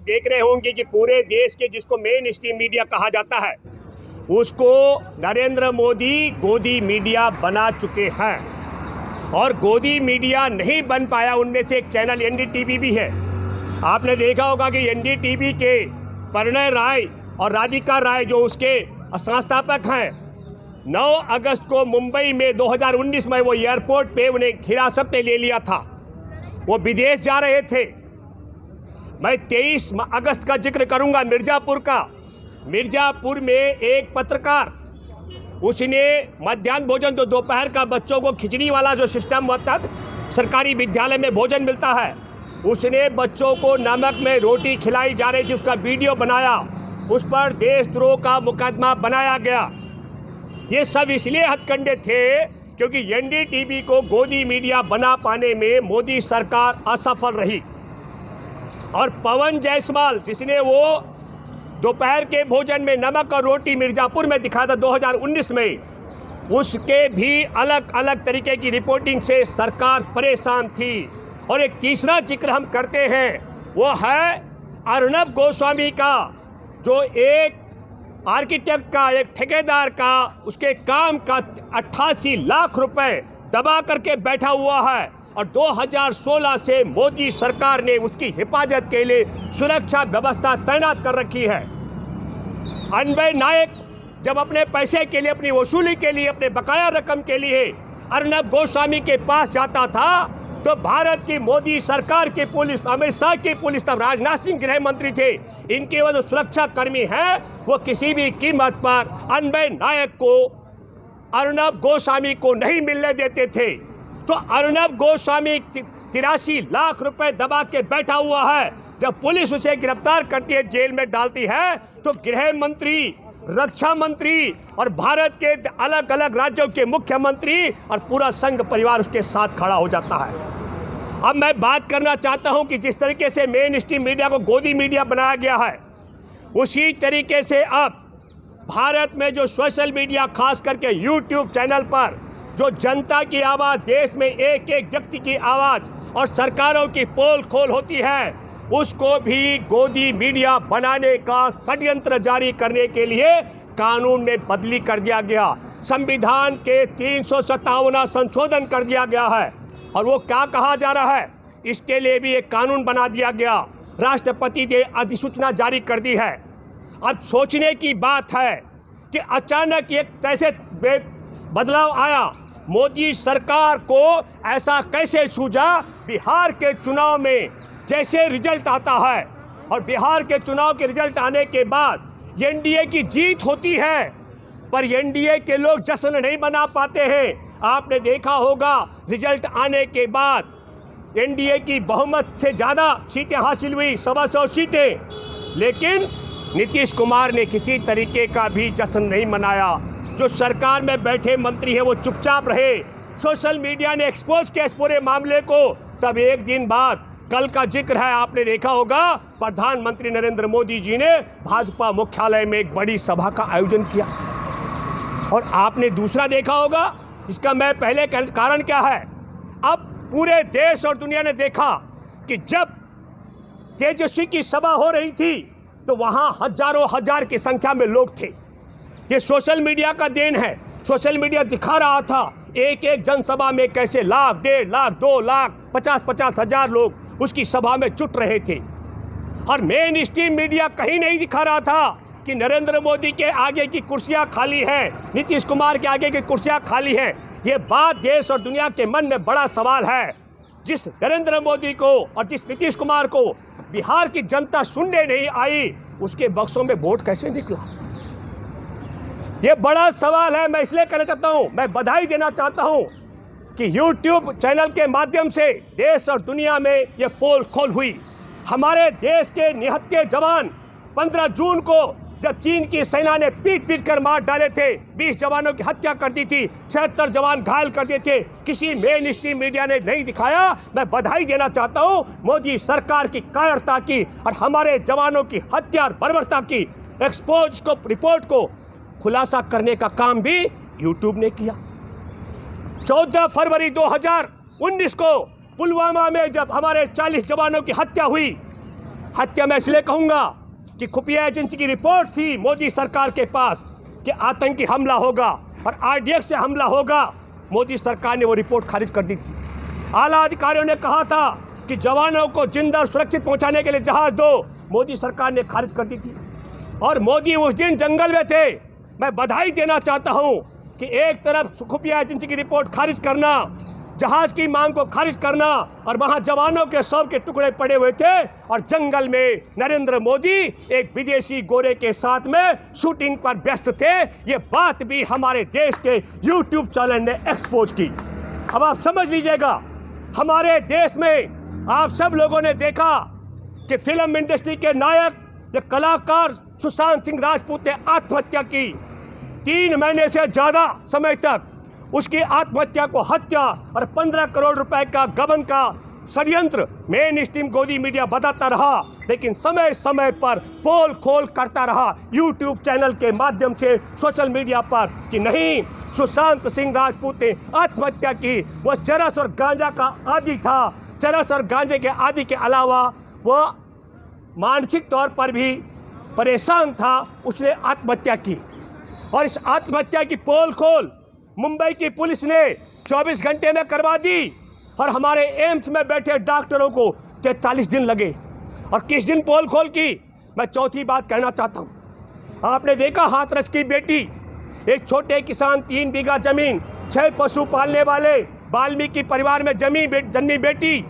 देख रहे होंगे कि पूरे देश के जिसको मेन स्ट्रीम मीडिया कहा जाता है उसको नरेंद्र मोदी गोदी मीडिया बना चुके हैं। और गोदी मीडिया नहीं बन पाया उनमें से एक चैनल एनडीटीवी भी है। आपने देखा होगा कि एनडीटीवी के परिणय राय और राधिका राय जो उसके संस्थापक हैं, 9 अगस्त को मुंबई में 2019 में वो एयरपोर्ट पे उन्हें हिरासत में ले लिया था। वो विदेश जा रहे थे। मैं 23 अगस्त का जिक्र करूंगा मिर्ज़ापुर का। मिर्ज़ापुर में एक पत्रकार, उसने मध्याह्न भोजन तो दोपहर का बच्चों को खिचड़ी वाला जो सिस्टम होता है सरकारी विद्यालय में भोजन मिलता है, उसने बच्चों को नमक में रोटी खिलाई जा रही थी, उसका वीडियो बनाया, उस पर देशद्रोह का मुकदमा बनाया गया। ये सब इसलिए हथकंडे थे क्योंकि एनडीटीवी को गोदी मीडिया बना पाने में मोदी सरकार असफल रही। और पवन जायसवाल जिसने वो दोपहर के भोजन में नमक और रोटी मिर्ज़ापुर में दिखाया था 2019 में, उसके भी अलग अलग तरीके की रिपोर्टिंग से सरकार परेशान थी। और एक तीसरा जिक्र हम करते हैं, वो है अर्नब गोस्वामी का, जो एक आर्किटेक्ट का, एक ठेकेदार का, उसके काम का 88 लाख रुपए दबा करके बैठा हुआ है। और 2016 से मोदी सरकार ने उसकी हिफाजत के लिए सुरक्षा व्यवस्था तैनात कर रखी है। अन्वय नायक जब अपने पैसे के लिए, अपनी वसूली के लिए, अपने बकाया रकम के लिए अर्नब गोस्वामी के पास जाता था तो भारत की मोदी सरकार की पुलिस, अमित शाह की पुलिस, तब राजनाथ सिंह गृह मंत्री थे, इनके वो जो सुरक्षा कर्मी हैं वो किसी भी कीमत पर अन्वय नायक को, अर्नब गोस्वामी को नहीं मिलने देते थे। तो अर्नब गोस्वामी 83 लाख रुपए दबा के बैठा हुआ है। जब पुलिस उसे गिरफ्तार करती है, जेल में डालती है, तो गृह मंत्री, रक्षा मंत्री और भारत के अलग अलग राज्यों के मुख्यमंत्री और पूरा संघ परिवार उसके साथ खड़ा हो जाता है। अब मैं बात करना चाहता हूं कि जिस तरीके से मेन स्ट्रीम मीडिया को गोदी मीडिया बनाया गया है, उसी तरीके से अब भारत में जो सोशल मीडिया, खास करके यूट्यूब चैनल पर जो जनता की आवाज़, देश में एक एक व्यक्ति की आवाज़ और सरकारों की पोल खोल होती है, उसको भी गोदी मीडिया बनाने का षड्यंत्र जारी करने के लिए कानून में बदली कर दिया गया। संविधान के 357वां संशोधन कर दिया गया है। और वो क्या कहा जा रहा है, इसके लिए भी एक कानून बना दिया गया। राष्ट्रपति ने अधिसूचना जारी कर दी है। अब सोचने की बात है कि अचानक एक कैसे बदलाव आया। मोदी सरकार को ऐसा कैसे सूझा, बिहार के चुनाव में जैसे रिजल्ट आता है और बिहार के चुनाव के रिजल्ट आने के बाद एनडीए की जीत होती है, पर एनडीए के लोग जश्न नहीं मना पाते हैं। आपने देखा होगा रिजल्ट आने के बाद एनडीए की बहुमत से ज़्यादा सीटें हासिल हुई, 125 सीटें, लेकिन नीतीश कुमार ने किसी तरीके का भी जश्न नहीं मनाया। जो सरकार में बैठे मंत्री हैं वो चुपचाप रहे। सोशल मीडिया ने एक्सपोज किया इस पूरे मामले को। तब एक दिन बाद, कल का जिक्र है, आपने देखा होगा प्रधानमंत्री नरेंद्र मोदी जी ने भाजपा मुख्यालय में एक बड़ी सभा का आयोजन किया। और आपने दूसरा देखा होगा, इसका मैं पहले कारण क्या है, अब पूरे देश और दुनिया ने देखा कि जब तेजस्वी की सभा हो रही थी तो वहां हजारों हजार की संख्या में लोग थे। ये सोशल मीडिया का देन है। सोशल मीडिया दिखा रहा था एक एक जनसभा में कैसे लाख, 1.5 लाख, 2 लाख, 50-50 हजार लोग उसकी सभा में जुट रहे थे। और मेन स्ट्रीम मीडिया कहीं नहीं दिखा रहा था कि नरेंद्र मोदी के आगे की कुर्सियां खाली हैं, नीतीश कुमार के आगे की कुर्सियां खाली हैं। ये बात देश और दुनिया के मन में बड़ा सवाल है। जिस नरेंद्र मोदी को और जिस नीतीश कुमार को बिहार की जनता सुनने नहीं आई, उसके बक्सों में वोट कैसे निकला, ये बड़ा सवाल है। मैं इसलिए कहना चाहता हूं, मैं बधाई देना चाहता हूं कि यूट्यूब चैनल के माध्यम से देश और दुनिया में ये पोल खोल हुई। हमारे देश के निहत्थे जवान 15 जून को जब चीन की सेना ने पीट पीट कर मार डाले थे, 20 जवानों की हत्या कर दी थी, 76 जवान घायल कर दिए थे, किसी मेन स्ट्रीम मीडिया ने नहीं दिखाया। मैं बधाई देना चाहता हूं मोदी सरकार की कायरता की और हमारे जवानों की हत्या और बर्बरता की एक्सपोज को, रिपोर्ट को खुलासा करने का काम भी यूट्यूब ने किया। 14 फरवरी 2019 को पुलवामा में जब हमारे 40 जवानों की हत्या हुई, हत्या मैं इसलिए कहूँगा कि खुफिया एजेंसी की रिपोर्ट थी मोदी सरकार के पास कि आतंकी हमला होगा और RDX से हमला होगा। मोदी सरकार ने वो रिपोर्ट खारिज कर दी थी। आला अधिकारियों ने कहा था कि जवानों को जिंदा और सुरक्षित पहुंचाने के लिए जहाज दो, मोदी सरकार ने खारिज कर दी थी। और मोदी उस दिन जंगल में थे। मैं बधाई देना चाहता हूं कि एक तरफ खुफिया एजेंसी की रिपोर्ट खारिज करना, जहाज की मांग को खारिज करना, और वहां जवानों के शव के टुकड़े पड़े हुए थे, और जंगल में नरेंद्र मोदी एक विदेशी गोरे के साथ में शूटिंग पर व्यस्त थे। ये बात भी हमारे देश के YouTube चैनल ने एक्सपोज की। अब आप समझ लीजिएगा, हमारे देश में आप सब लोगों ने देखा कि फिल्म इंडस्ट्री के नायक ये कलाकार सुशांत सिंह राजपूत ने आत्महत्या की। 3 महीने से ज़्यादा समय तक उसकी आत्महत्या को हत्या और 15 करोड़ रुपए का गबन का षड्यंत्र मेन स्ट्रीम गोदी मीडिया बताता रहा, लेकिन समय समय पर पोल खोल करता रहा YouTube चैनल के माध्यम से, सोशल मीडिया पर, कि नहीं, सुशांत सिंह राजपूत ने आत्महत्या की। वो चरस और गांजा का आदी था। चरस और गांजे के आदी के अलावा वो मानसिक तौर पर भी परेशान था, उसने आत्महत्या की। और इस आत्महत्या की पोल खोल मुंबई की पुलिस ने 24 घंटे में करवा दी, और हमारे एम्स में बैठे डॉक्टरों को 43 दिन लगे। और किस दिन पोल खोल की? मैं चौथी बात कहना चाहता हूँ। आपने देखा हाथरस की बेटी, एक छोटे किसान, 3 बीघा जमीन, 6 पशु पालने वाले वाल्मीकि परिवार में जन्मी बेटी,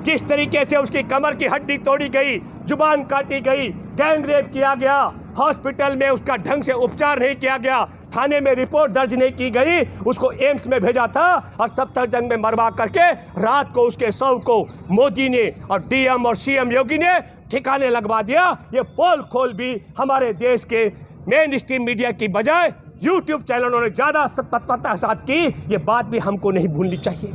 किस तरीके से उसकी कमर की हड्डी तोड़ी गई, जुबान काटी गई, गैंग रेप किया गया, हॉस्पिटल में उसका ढंग से उपचार नहीं किया गया, थाने में रिपोर्ट दर्ज नहीं की गई, उसको एम्स में भेजा था, और सफदरजंग में मरवा करके रात को उसके शव को मोदी ने और DM और CM योगी ने ठिकाने लगवा दिया। ये पोल खोल भी हमारे देश के मेन स्ट्रीम मीडिया की बजाय YouTube चैनलों ने ज़्यादा तत्परता के साथ की। ये बात भी हमको नहीं भूलनी चाहिए।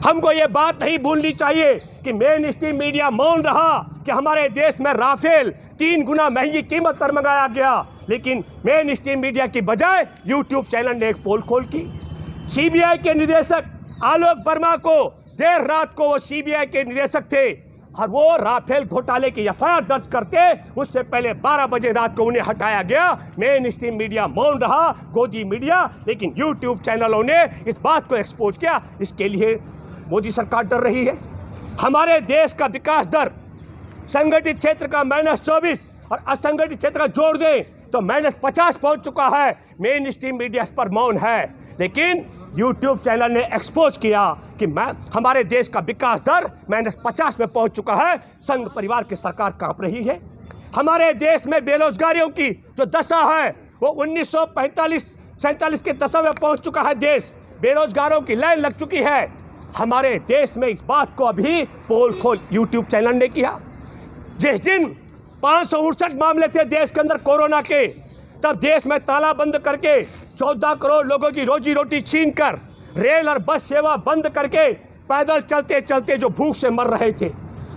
हमको ये बात नहीं भूलनी चाहिए कि मेन स्ट्रीम मीडिया मौन रहा कि हमारे देश में राफेल 3 गुना महंगी कीमत पर मंगाया गया, लेकिन मेन स्ट्रीम मीडिया की बजाय YouTube चैनल ने एक पोल खोल की। CBI के निदेशक आलोक वर्मा को देर रात को, वो CBI के निदेशक थे, और वो राफेल घोटाले की FIR दर्ज करते, उससे पहले 12 बजे रात को उन्हें हटाया गया। मेन स्ट्रीम मीडिया मौन रहा, गोदी मीडिया, लेकिन YouTube चैनलों ने इस बात को एक्सपोज किया। इसके लिए मोदी सरकार डर रही है। हमारे देश का विकास दर संगठित क्षेत्र का -24 और असंगठित क्षेत्र का जोड़ दें तो -50 पहुंच चुका है। मेन स्ट्रीम मीडिया इस पर मौन है, लेकिन YouTube चैनल ने एक्सपोज किया कि हमारे देश का विकास दर -50 में पहुंच चुका है। संघ परिवार की सरकार कांप रही है। हमारे देश में बेरोजगारियों की जो दशा है वो 1945-47 के दशा में पहुंच चुका है। देश बेरोजगारों की लाइन लग चुकी है। हमारे देश में इस बात को अभी पोल खोल YouTube चैनल ने किया। जिस दिन 569 मामले थे देश के अंदर कोरोना के, तब देश में ताला बंद करके 14 करोड़ लोगों की रोजी रोटी छीन कर, रेल और बस सेवा बंद करके, पैदल चलते चलते जो भूख से मर रहे थे,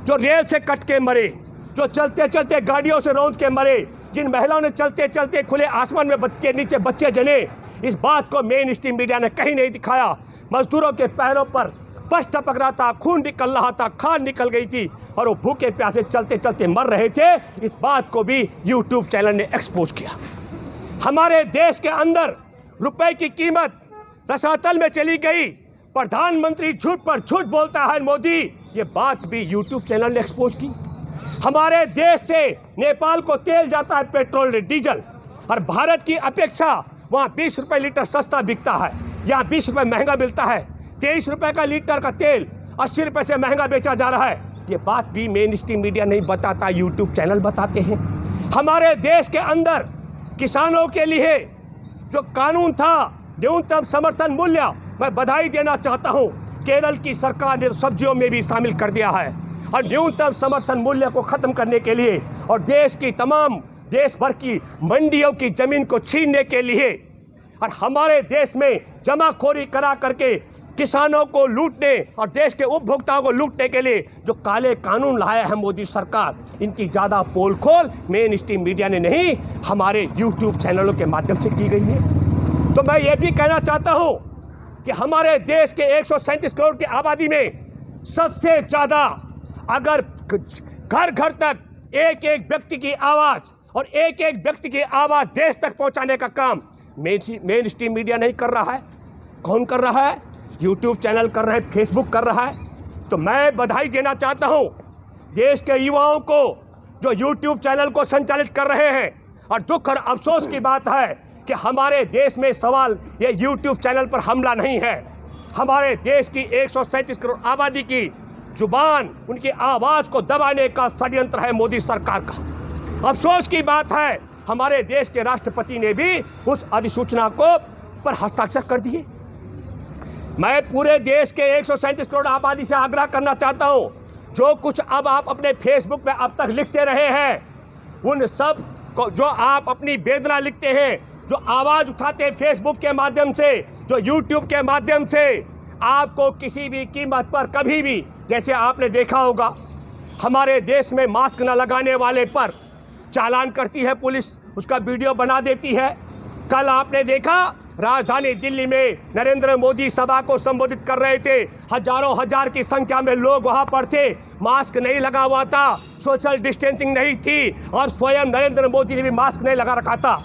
जो रेल से कट के मरे, जो चलते चलते गाड़ियों से रौंद के मरे, जिन महिलाओं ने चलते चलते खुले आसमान में के नीचे बच्चे जने, इस बात को मेन स्ट्रीम मीडिया ने कहीं नहीं दिखाया। मजदूरों के पैरों पर पश टपक रहा था, खून निकल रहा था, खान निकल गई थी, और वो भूखे प्यासे चलते चलते मर रहे थे। इस बात को भी YouTube चैनल ने एक्सपोज किया। हमारे देश के अंदर रुपए की कीमत रसातल में चली गई। प्रधानमंत्री झूठ पर झूठ बोलता है मोदी, ये बात भी YouTube चैनल ने एक्सपोज की। हमारे देश से नेपाल को तेल जाता है, पेट्रोल डीजल, और भारत की अपेक्षा वहाँ 20 रुपये लीटर सस्ता बिकता है, यहाँ 20 रुपये महंगा मिलता है। 23 रुपये का लीटर का तेल 80 रुपये से महंगा बेचा जा रहा है। ये बात भी मेन स्ट्रीम मीडिया नहीं बताता, YouTube चैनल बताते हैं। हमारे देश के अंदर किसानों के लिए जो कानून था न्यूनतम समर्थन मूल्य, मैं बधाई देना चाहता हूँ, केरल की सरकार ने सब्जियों में भी शामिल कर दिया है। और न्यूनतम समर्थन मूल्य को ख़त्म करने के लिए और देश भर की मंडियों की ज़मीन को छीनने के लिए, और हमारे देश में जमाखोरी करा करके किसानों को लूटने और देश के उपभोक्ताओं को लूटने के लिए जो काले कानून लाया है मोदी सरकार, इनकी ज़्यादा पोल खोल मेन स्ट्रीम मीडिया ने नहीं, हमारे YouTube चैनलों के माध्यम से की गई है। तो मैं ये भी कहना चाहता हूँ कि हमारे देश के 137 करोड़ की आबादी में सबसे ज़्यादा, अगर घर घर तक एक एक व्यक्ति की आवाज़ और एक एक व्यक्ति की आवाज़ देश तक पहुंचाने का काम मेन स्ट्रीम मीडिया नहीं कर रहा है। कौन कर रहा है? यूट्यूब चैनल कर रहे हैं, फेसबुक कर रहा है। तो मैं बधाई देना चाहता हूं देश के युवाओं को जो यूट्यूब चैनल को संचालित कर रहे हैं। और दुख और अफसोस की बात है कि हमारे देश में सवाल ये यूट्यूब चैनल पर हमला नहीं है। हमारे देश की 137 करोड़ आबादी की जुबान, उनकी आवाज़ को दबाने का षड्यंत्र है मोदी सरकार का। अफसोस की बात है हमारे देश के राष्ट्रपति ने भी उस अधिसूचना को पर हस्ताक्षर कर दिए। मैं पूरे देश के 137 करोड़ आबादी से आग्रह करना चाहता हूं, जो कुछ अब आप अपने फेसबुक पे अब तक लिखते रहे हैं, उन सब को जो आप अपनी वेदना लिखते हैं, जो आवाज़ उठाते हैं फेसबुक के माध्यम से, जो यूट्यूब के माध्यम से, आपको किसी भी कीमत पर कभी भी, जैसे आपने देखा होगा हमारे देश में मास्क न लगाने वाले पर चालान करती है पुलिस, उसका वीडियो बना देती है। कल आपने देखा राजधानी दिल्ली में नरेंद्र मोदी सभा को संबोधित कर रहे थे, हजारों हजार की संख्या में लोग वहां पर थे, मास्क नहीं लगा हुआ था, सोशल डिस्टेंसिंग नहीं थी और स्वयं नरेंद्र मोदी ने भी मास्क नहीं लगा रखा था।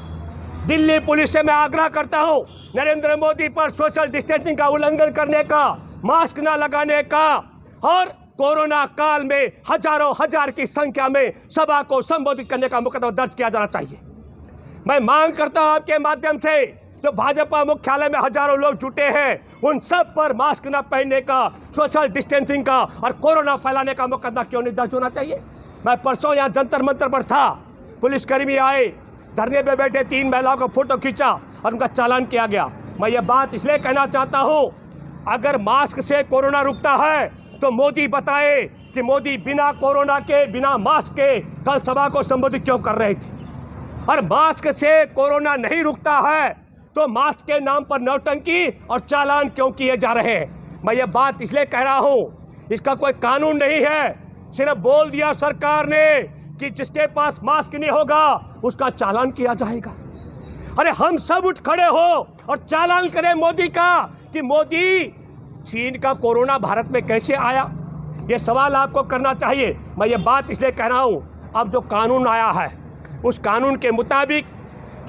दिल्ली पुलिस से मैं आग्रह करता हूं नरेंद्र मोदी पर सोशल डिस्टेंसिंग का उल्लंघन करने का, मास्क न लगाने का और कोरोना काल में हजारों हजार की संख्या में सभा को संबोधित करने का मुकदमा दर्ज किया जाना चाहिए। मैं मांग करता हूं आपके माध्यम से, जो भाजपा मुख्यालय में हजारों लोग जुटे हैं, उन सब पर मास्क न पहनने का, सोशल डिस्टेंसिंग का और कोरोना फैलाने का मुकदमा क्यों नहीं दर्ज होना चाहिए। मैं परसों यहाँ जंतर मंतर पर था, पुलिसकर्मी आए, धरने पे बैठे 3 महिलाओं का फोटो खींचा और उनका चालान किया गया। मैं ये बात इसलिए कहना चाहता हूँ, अगर मास्क से कोरोना रुकता है तो मोदी बताए कि मोदी बिना कोरोना के, बिना मास्क के कल सभा को संबोधित क्यों कर रहे थे। और मास्क से कोरोना नहीं रुकता है तो मास्क के नाम पर नौटंकी और चालान क्यों किए जा रहे हैं। मैं ये बात इसलिए कह रहा हूँ, इसका कोई कानून नहीं है, सिर्फ बोल दिया सरकार ने कि जिसके पास मास्क नहीं होगा उसका चालान किया जाएगा। अरे हम सब उठ खड़े हो और चालान करें मोदी का कि मोदी, चीन का कोरोना भारत में कैसे आया, ये सवाल आपको करना चाहिए। मैं ये बात इसलिए कह रहा हूँ, अब जो कानून आया है उस कानून के मुताबिक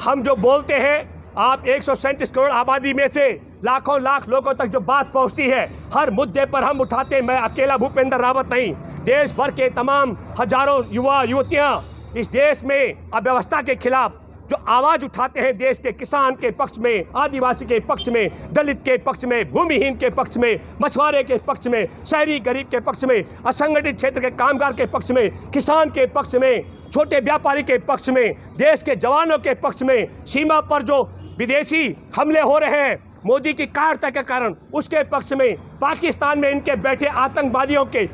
हम जो बोलते हैं, आप 137 करोड़ आबादी में से लाखों लाख लोगों तक जो बात पहुंचती है, हर मुद्दे पर हम उठाते हैं। मैं अकेला भूपेंद्र रावत नहीं, देश भर के तमाम हजारों युवा युवतियां इस देश में अव्यवस्था के खिलाफ जो आवाज़ उठाते हैं, देश के किसान के पक्ष में, आदिवासी के पक्ष में, दलित के पक्ष में, भूमिहीन के पक्ष में, मछुआरे के पक्ष में, शहरी गरीब के पक्ष में, असंगठित क्षेत्र के कामगार के पक्ष में, किसान के पक्ष में, छोटे व्यापारी के पक्ष में, देश के जवानों के पक्ष में, सीमा पर जो विदेशी हमले हो रहे हैं मोदी की कायरता के कारण उसके पक्ष में, पाकिस्तान में इनके बैठे आतंकवादियों के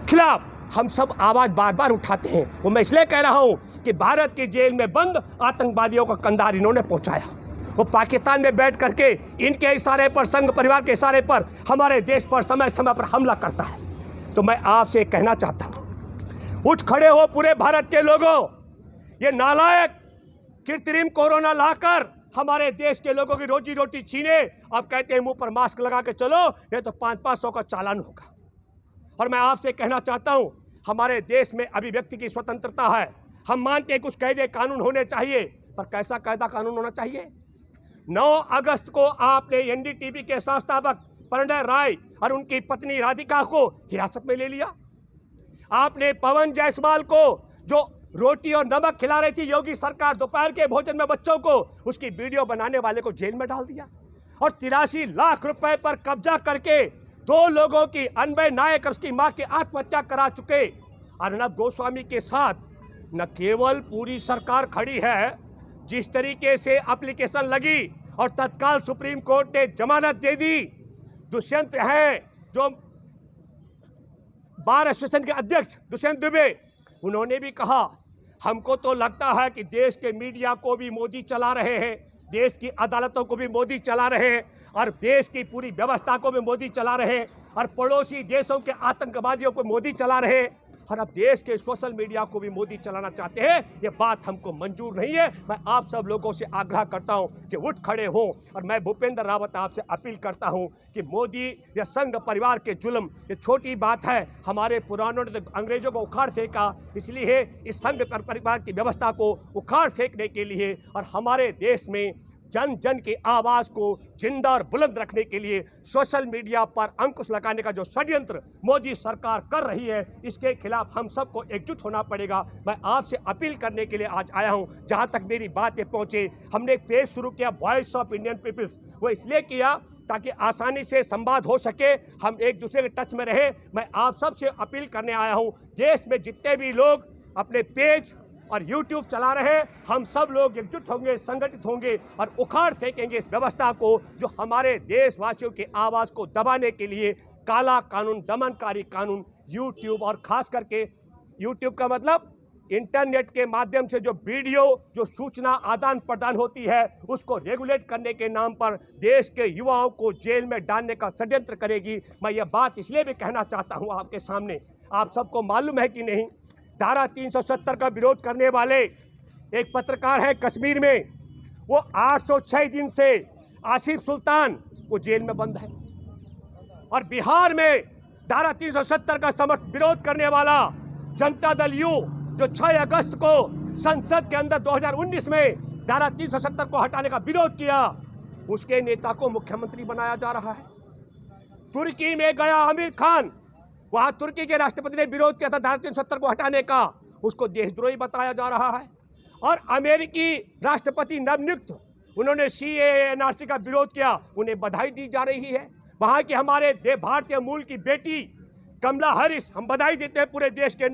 खिलाफ हम सब आवाज़ बार बार उठाते हैं। वो मैं इसलिए कह रहा हूँ कि भारत की जेल में बंद आतंकवादियों का कंधार इन्होंने पहुँचाया। वो पाकिस्तान में बैठ करके इनके इशारे पर, संघ परिवार के इशारे पर हमारे देश पर समय समय पर हमला करता है। तो मैं आपसे कहना चाहता हूँ, उठ खड़े हो पूरे भारत के लोगों। ये नालायक कृत्रिम कोरोना लाकर हमारे देश के लोगों की रोजी रोटी छीने, अब कहते हैं मुंह पर मास्क लगा के चलो, नहीं तो 500-500 का चालान होगा। और मैं आपसे कहना चाहता हूं, हमारे देश में अभिव्यक्ति की स्वतंत्रता है। हम मानते हैं कुछ कायदे कानून होने चाहिए, पर कैसा कायदा कानून होना चाहिए। 9 अगस्त को आपने एनडीटीवी के संस्थापक परिणय राय और उनकी पत्नी राधिका को हिरासत में ले लिया। आपने पवन जायसवाल को, जो रोटी और नमक खिला रही थी योगी सरकार दोपहर के भोजन में बच्चों को, उसकी वीडियो बनाने वाले को जेल में डाल दिया। और 83 लाख रुपए पर कब्जा करके 2 लोगों की, अनबय नायक और उसकी मां की आत्महत्या करा चुके अर्नब गोस्वामी के साथ न केवल पूरी सरकार खड़ी है, जिस तरीके से एप्लीकेशन लगी और तत्काल सुप्रीम कोर्ट ने जमानत दे दी। दुष्यंत हैं जो बार एसोसिएशन के अध्यक्ष दुष्यंत दुबे, उन्होंने भी कहा हमको तो लगता है कि देश के मीडिया को भी मोदी चला रहे हैं, देश की अदालतों को भी मोदी चला रहे हैं और देश की पूरी व्यवस्था को भी मोदी चला रहे हैं और पड़ोसी देशों के आतंकवादियों को मोदी चला रहे हैं। और अब देश के सोशल मीडिया को भी मोदी चलाना चाहते हैं। ये बात हमको मंजूर नहीं है। मैं आप सब लोगों से आग्रह करता हूं कि उठ खड़े हों, और मैं भूपेंद्र रावत आपसे अपील करता हूं कि मोदी या संघ परिवार के जुल्म ये छोटी बात है। हमारे पुरानों ने तो अंग्रेजों को उखाड़ फेंका, इसलिए इस संघ परिवार की व्यवस्था को उखाड़ फेंकने के लिए और हमारे देश में जन जन की आवाज़ को जिंदा और बुलंद रखने के लिए सोशल मीडिया पर अंकुश लगाने का जो षड्यंत्र मोदी सरकार कर रही है, इसके खिलाफ हम सबको एकजुट होना पड़ेगा। मैं आपसे अपील करने के लिए आज आया हूं। जहां तक मेरी बातें पहुंचे, हमने एक पेज शुरू किया वॉइस ऑफ इंडियन पीपल्स। वो इसलिए किया ताकि आसानी से संवाद हो सके, हम एक दूसरे के टच में रहें। मैं आप सबसे अपील करने आया हूँ, देश में जितने भी लोग अपने पेज और YouTube चला रहे, हम सब लोग एकजुट होंगे, संगठित होंगे और उखाड़ फेंकेंगे इस व्यवस्था को जो हमारे देशवासियों की आवाज़ को दबाने के लिए काला कानून, दमनकारी कानून YouTube, और खास करके YouTube का मतलब इंटरनेट के माध्यम से जो वीडियो, जो सूचना आदान प्रदान होती है, उसको रेगुलेट करने के नाम पर देश के युवाओं को जेल में डालने का षड्यंत्र करेगी। मैं ये बात इसलिए भी कहना चाहता हूँ आपके सामने, आप सबको मालूम है कि नहीं, धारा 370 का विरोध करने वाले एक पत्रकार है कश्मीर में, वो 806 दिन से आसिफ सुल्तान वो जेल में बंद है। और बिहार में धारा 370 का विरोध करने वाला जनता दल यू, जो 6 अगस्त को संसद के अंदर 2019 में धारा 370 को हटाने का विरोध किया, उसके नेता को मुख्यमंत्री बनाया जा रहा है। तुर्की में गया आमिर खान, वहां तुर्की के राष्ट्रपति ने विरोध किया था धारा 370 को हटाने का, उसको देशद्रोही बताया जा रहा है। और अमेरिकी राष्ट्रपति नवनियुक्त, उन्होंने CAA-NRC का विरोध किया, उन्हें बधाई दी जा रही है। वहां के हमारे भारतीय मूल की बेटी कमला हैरिस, हम बधाई देते हैं पूरे देश के